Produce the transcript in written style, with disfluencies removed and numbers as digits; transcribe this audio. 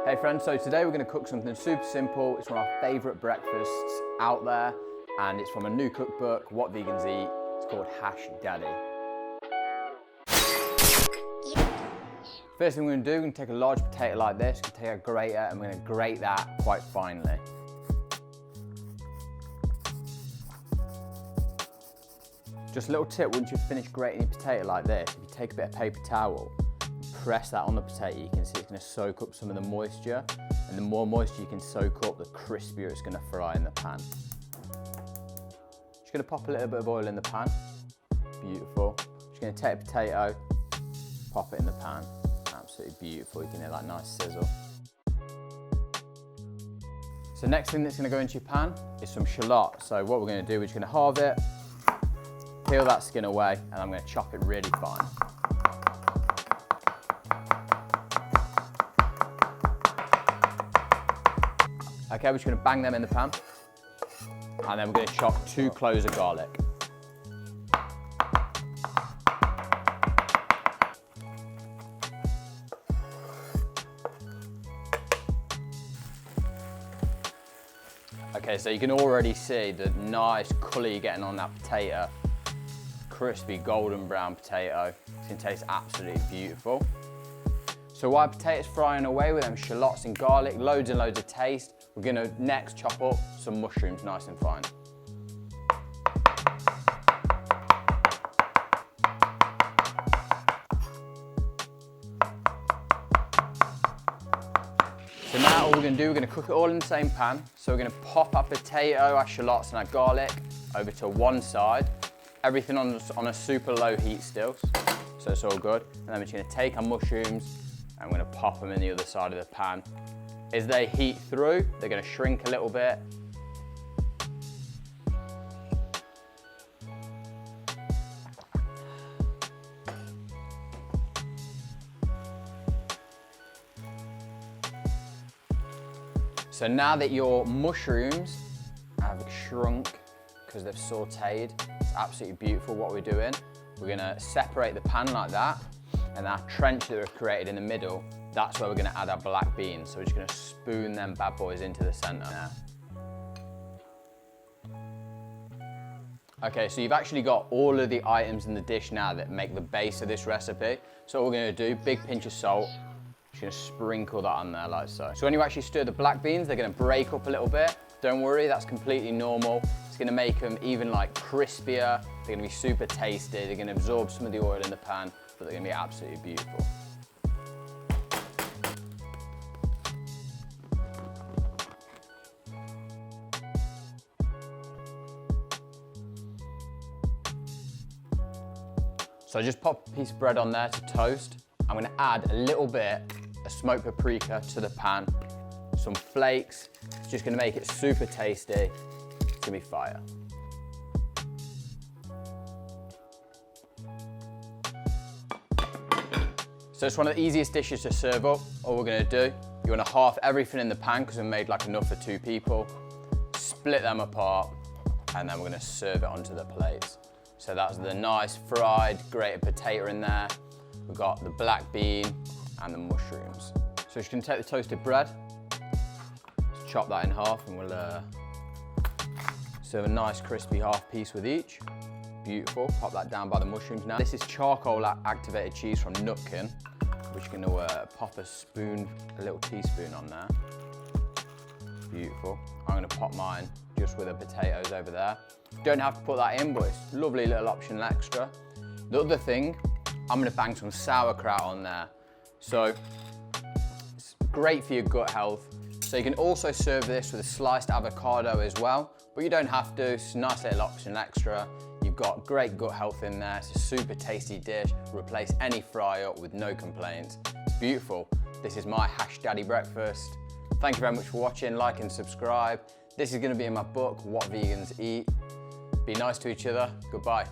Hey friends, so today we're going to cook something super simple. It's one of our favourite breakfasts out there, and it's from a new cookbook, What Vegans Eat. It's called Hash Daddy. First thing we're going to do, we're going to take a large potato like this, we're going to take a grater and we're going to grate that quite finely. Just a little tip, once you've finished grating your potato like this, if you take a bit of paper towel, press that on the potato, you can see it's going to soak up some of the moisture, and the more moisture you can soak up, the crispier it's going to fry in the pan. Just going to pop a little bit of oil in the pan. Beautiful. Just going to take a potato, pop it in the pan. Absolutely beautiful. You can hear that nice sizzle. So next thing that's going to go into your pan is some shallot. So what we're going to do, we're just going to halve it, peel that skin away, and I'm going to chop it really fine. Okay, we're just going to bang them in the pan, and then we're going to chop 2 cloves of garlic. Okay, so you can already see the nice colour you're getting on that potato. Crispy golden brown potato. It's going to taste absolutely beautiful. So while potatoes frying away with them shallots and garlic, loads and loads of taste, we're going to next chop up some mushrooms nice and fine. So now all we're going to do, we're going to cook it all in the same pan. So we're going to pop our potato, our shallots and our garlic over to one side. Everything on a super low heat still, so it's all good. And then we're just going to take our mushrooms and we're going to pop them in the other side of the pan. As they heat through, they're going to shrink a little bit. So now that your mushrooms have shrunk because they've sauteed, it's absolutely beautiful what we're doing. We're going to separate the pan like that, and our trench that we've created in the middle, that's where we're going to add our black beans. So we're just going to spoon them bad boys into the centre. Okay, so you've actually got all of the items in the dish now that make the base of this recipe. So what we're going to do, big pinch of salt, just going to sprinkle that on there like so. So when you actually stir the black beans, they're going to break up a little bit. Don't worry, that's completely normal. It's going to make them even like crispier. They're going to be super tasty. They're going to absorb some of the oil in the pan, but they're going to be absolutely beautiful. So I just pop a piece of bread on there to toast. I'm going to add a little bit of smoked paprika to the pan, some flakes. It's just going to make it super tasty. It's going to be fire. So it's one of the easiest dishes to serve up. All we're going to do, you want to half everything in the pan because we made like enough for 2 people. Split them apart, and then we're going to serve it onto the plates. So that's the nice fried grated potato in there. We've got the black bean and the mushrooms. So just going to take the toasted bread, just chop that in half, and we'll serve a nice crispy half piece with each. Beautiful. Pop that down by the mushrooms now. This is charcoal activated cheese from Nutkin. We're just going to pop a little teaspoon on there. Beautiful. I'm going to pop mine just with the potatoes over there. Don't have to put that in, but it's a lovely little optional extra. The other thing, I'm going to bang some sauerkraut on there. So it's great for your gut health. So you can also serve this with a sliced avocado as well, but you don't have to. It's a nice little optional extra. You've got great gut health in there. It's a super tasty dish. Replace any fry up with no complaints. It's beautiful. This is my Hash Daddy breakfast. Thank you very much for watching. Like and subscribe. This is going to be in my book, What Vegans Eat. Be nice to each other. Goodbye.